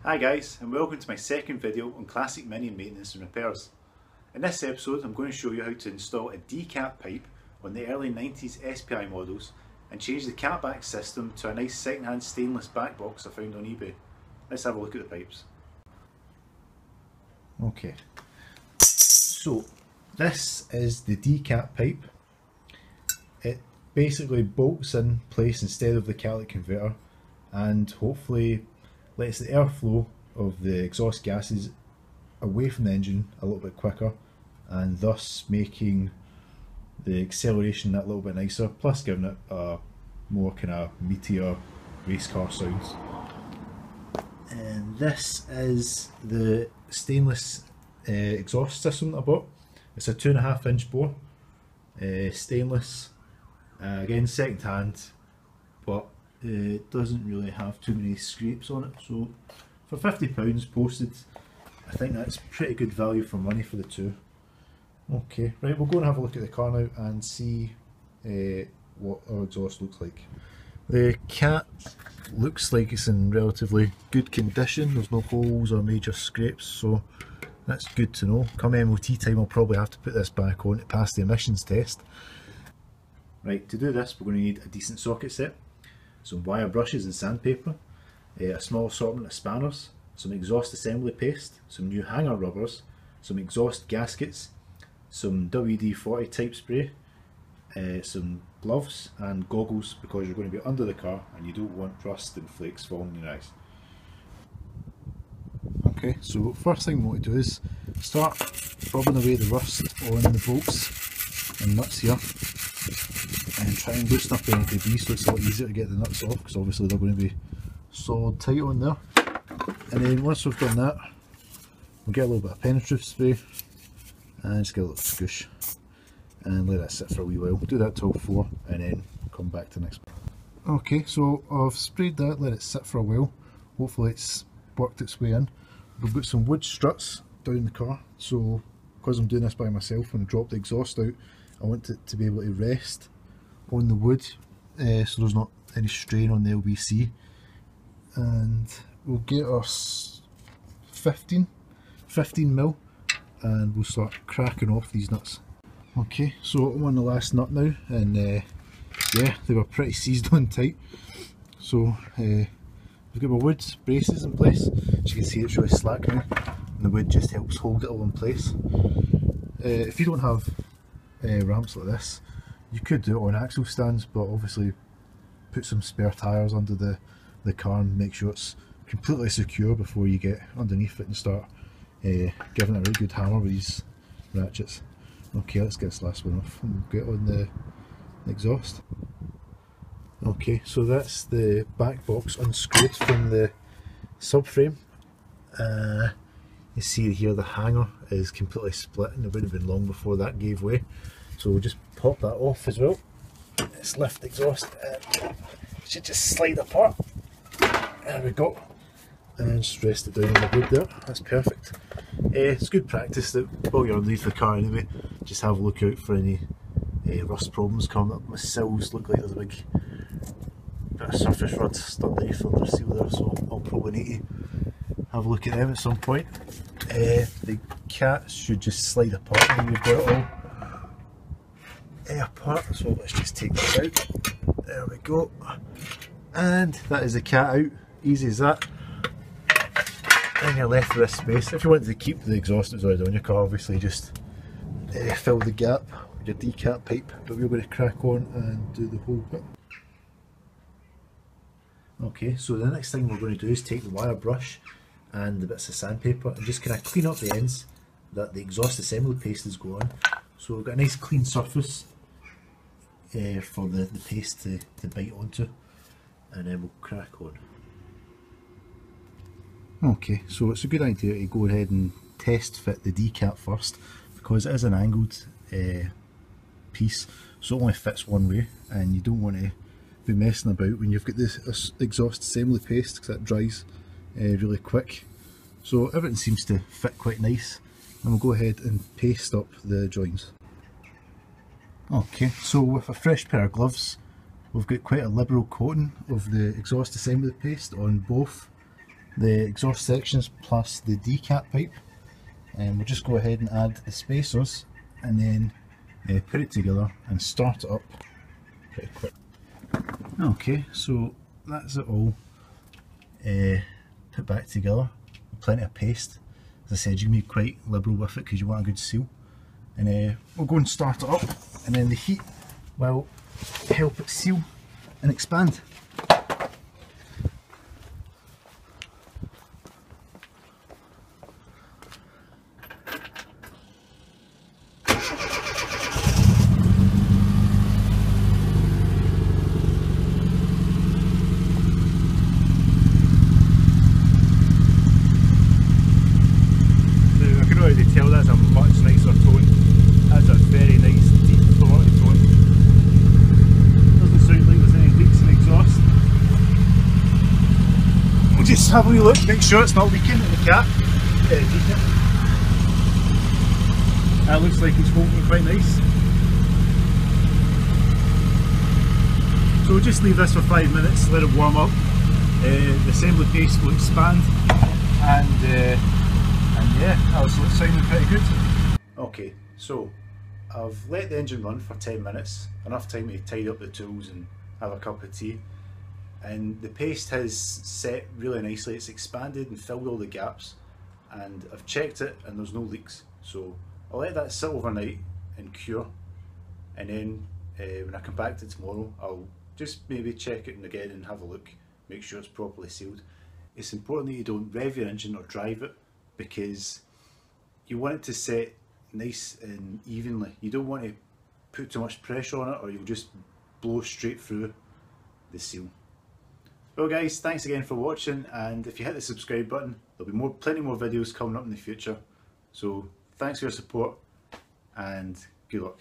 Hi guys, and welcome to my second video on classic Mini maintenance and repairs. In this episode I'm going to show you how to install a Decat pipe on the early 90s SPI models and change the catback system to a nice second-hand stainless back box I found on eBay. Let's have a look at the pipes. Okay, so this is the Decat pipe. It basically bolts in place instead of the catalytic converter and hopefully lets the airflow of the exhaust gases away from the engine a little bit quicker, and thus making the acceleration that little bit nicer, plus giving it a more kind of meatier race car sounds. And this is the stainless exhaust system that I bought. It's a 2.5 inch bore, stainless, again second hand, but it doesn't really have too many scrapes on it, so for £50 posted, I think that's pretty good value for money for the two. Okay, right, we'll go and have a look at the car now and see what our exhaust looks like. The Cat looks like it's in relatively good condition. There's no holes or major scrapes, so that's good to know. Come MOT time I'll probably have to put this back on to pass the emissions test. Right, to do this we're going to need a decent socket set, some wire brushes and sandpaper, a small assortment of spanners, some exhaust assembly paste, some new hanger rubbers, some exhaust gaskets, some WD-40 type spray, some gloves and goggles because you're going to be under the car and you don't want rust and flakes falling in your eyes. Okay, so first thing we want to do is start rubbing away the rust on the bolts and nuts here, and try and loosen up any debris so it's a lot easier to get the nuts off, because obviously they're going to be solid tight on there. And then once we've done that, we'll get a little bit of penetrative spray and just get a little squish and let that sit for a wee while. We'll do that till 4 and then come back to the next one. Okay, so I've sprayed that, let it sit for a while. Hopefully it's worked its way in. We've got some wood struts down the car, so because I'm doing this by myself, when I drop the exhaust out I want it to be able to rest on the wood, so there's not any strain on the LBC. And we'll get us 15 mil and we'll start cracking off these nuts. Okay, so I'm on the last nut now, and yeah, they were pretty seized on tight. So I've got my wood braces in place. As you can see, it's really slack now, and the wood just helps hold it all in place. If you don't have ramps like this, you could do it on axle stands, but obviously put some spare tyres under the car and make sure it's completely secure before you get underneath it and start giving it a really good hammer with these ratchets. Okay, let's get this last one off and get on the exhaust. Okay, so that's the back box unscrewed from the subframe. You see here the hanger is completely split, and it wouldn't have been long before that gave way. So we'll just pop that off as well. Let's lift the exhaust and it should just slide apart. There we go. And just rest it down on the wood there. That's perfect. It's good practice that while you're underneath the car anyway, just have a look out for any rust problems coming up. My sills look like there's a big bit of surface rust underneath the seal there, so I'll probably need to have a look at them at some point. The Cat should just slide apart when we've got it all apart, so let's just take this out. There we go, and that is the Cat out. Easy as that. And you're left with this space. If you wanted to keep the exhaust that's already on your car, obviously just fill the gap with your Decat pipe, but we're going to crack on and do the whole bit. Okay, so the next thing we're going to do is take the wire brush and the bits of sandpaper and just kind of clean up the ends that the exhaust assembly paste is going on. So we've got a nice clean surface for the paste to bite onto, and then we'll crack on. Okay, so it's a good idea to go ahead and test fit the Decat first, because it is an angled piece, so it only fits one way, and you don't want to be messing about when you've got this exhaust assembly paste, because that dries really quick. So everything seems to fit quite nice, and we'll go ahead and paste up the joins. Okay, so with a fresh pair of gloves, we've got quite a liberal coating of the exhaust assembly paste on both the exhaust sections plus the Decat pipe, and we'll just go ahead and add the spacers and then put it together and start it up pretty quick. Okay, so that's it all put back together. Plenty of paste. As I said, you can be quite liberal with it because you want a good seal. And we'll go and start it up, and then the heat will help it seal and expand. Already tell that's a much nicer tone. That's a very nice deep throaty tone. Doesn't sound like there's any leaks in the exhaust. We'll just have a wee look, make sure it's not leaking in the Decat. That looks like it's working quite nice. So we'll just leave this for 5 minutes, let it warm up. The assembly paste will expand, and yeah, that was sounding pretty good. Okay, so I've let the engine run for 10 minutes, enough time to tidy up the tools and have a cup of tea. And the paste has set really nicely, it's expanded and filled all the gaps, and I've checked it and there's no leaks. So I'll let that sit overnight and cure, and then when I come back to tomorrow I'll just maybe check it again and have a look, make sure it's properly sealed. It's important that you don't rev your engine or drive it, because you want it to set nice and evenly. You don't want to put too much pressure on it or you'll just blow straight through the seal. Well guys, thanks again for watching, and if you hit the subscribe button there'll be plenty more videos coming up in the future. So thanks for your support and good luck.